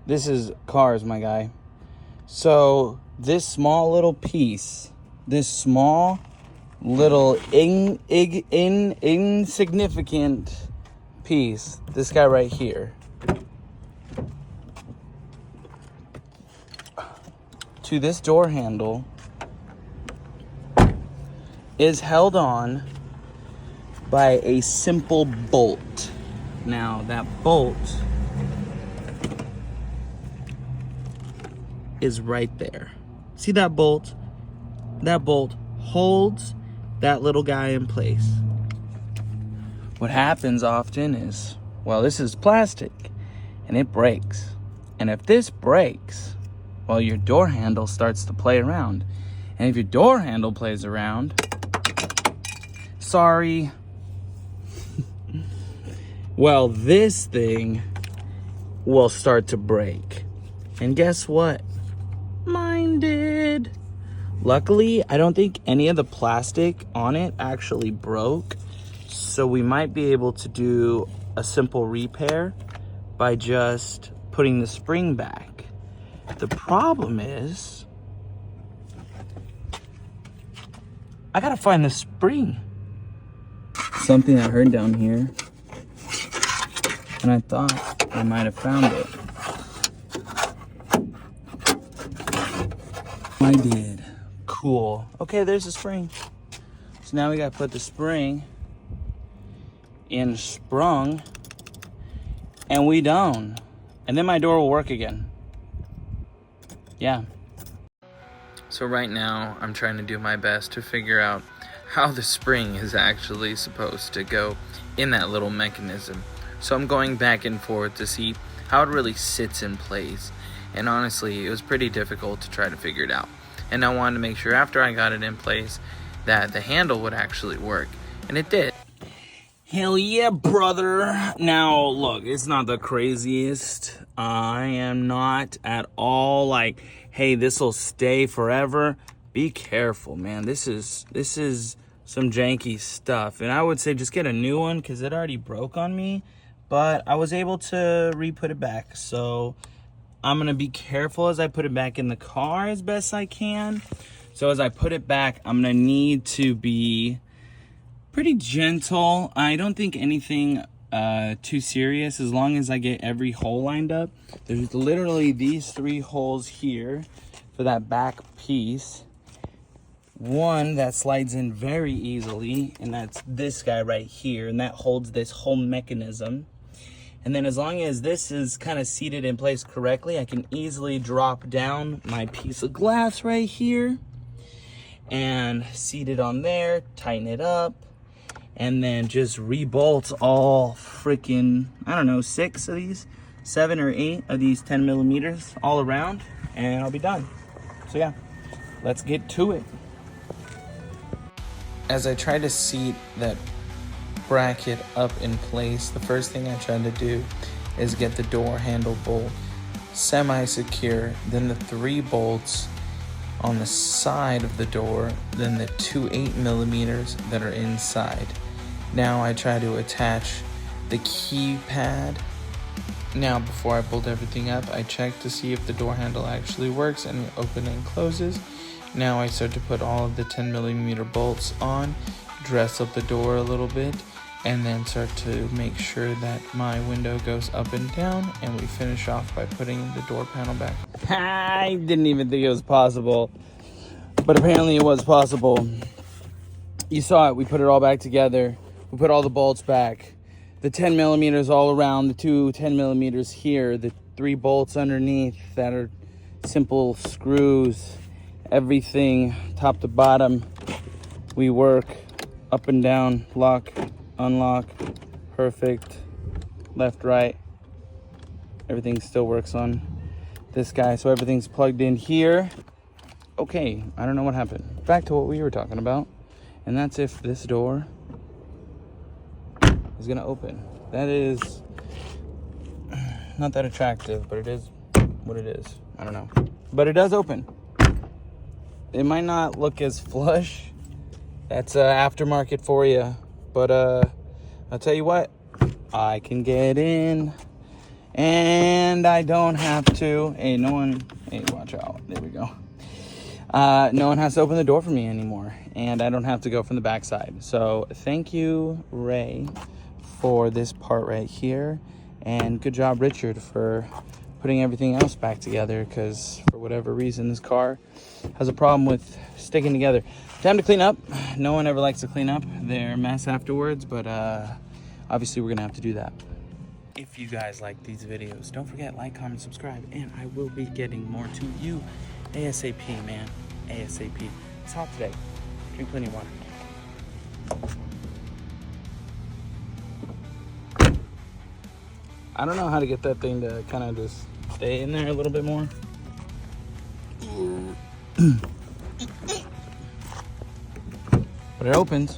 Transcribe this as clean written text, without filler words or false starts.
This is cars, my guy. So this small little piece, this small little insignificant piece, this guy right here, to this door handle is held on by a simple bolt. Now that bolt is right there. See that bolt? That bolt holds that little guy in place. What happens often is, well, this is plastic and it breaks. And if this breaks, well, your door handle starts to play around. And if your door handle plays around, sorry. Well, this thing will start to break. And guess what? Mine did. Luckily, I don't think any of the plastic on it actually broke. So we might be able to do a simple repair by just putting the spring back. The problem is, I gotta find the spring. Something I heard down here, and I thought I might have found it. I did. Cool. Okay, there's the spring. So now we gotta put the spring in sprung, and we done. And then my door will work again. Yeah. So right now, I'm trying to do my best to figure out how the spring is actually supposed to go in that little mechanism. So I'm going back and forth to see how it really sits in place. And honestly, it was pretty difficult to try to figure it out. And I wanted to make sure after I got it in place that the handle would actually work. And it did. Hell yeah, brother. Now, look, it's not the craziest. I am not at all like, hey, this will stay forever. Be careful, man. This is some janky stuff. And I would say just get a new one because it already broke on me. But I was able to re-put it back. So I'm going to be careful as I put it back in the car as best I can. So as I put it back, I'm going to need to be pretty gentle. I don't think anything too serious as long as I get every hole lined up. There's literally these 3 holes here for that back piece. One that slides in very easily, and that's this guy right here, and that holds this whole mechanism. And then as long as this is kind of seated in place correctly, I can easily drop down my piece of glass right here and seat it on there, tighten it up, and then just re-bolt all freaking, I don't know, 6 of these, 7 or 8 of these 10 millimeters all around, and I'll be done. So yeah, let's get to it. As I try to seat that bracket up in place, the first thing I try to do is get the door handle bolt semi-secure, then the 3 bolts on the side of the door, then the 2 8 millimeters that are inside. Now I try to attach the keypad. Now before I bolt everything up, I check to see if the door handle actually works and open and closes. Now I start to put all of the 10 millimeter bolts on, dress up the door a little bit, and then start to make sure that my window goes up and down, and we finish off by putting the door panel back. I didn't even think it was possible, but apparently it was possible. You saw it, we put it all back together. We put all the bolts back, the 10 millimeters all around, the 2 10 millimeters here, the 3 bolts underneath that are simple screws, everything top to bottom. We work up and down, lock, unlock, perfect, left, right. Everything still works on this guy, so everything's plugged in here. Okay, I don't know what happened. Back to what we were talking about, and that's if this door is gonna open. That is not that attractive, but it is what it is. I don't know, but it does open. It might not look as flush. That's aftermarket for you, but I'll tell you what, I can get in And I don't have to, hey, watch out, there we go. No one has to open the door for me anymore, and I don't have to go from the backside. So thank you, Ray, for this part right here, and good job, Richard, for putting everything else back together, because for whatever reason this car has a problem with sticking together. Time to clean up. No one ever likes to clean up their mess afterwards, but obviously we're gonna have to do that. If you guys like these videos, don't forget, like, comment, subscribe, and I will be getting more to you ASAP, man. ASAP. It's hot today. Drink plenty of water. I don't know how to get that thing to kind of just stay in there a little bit more. But it opens.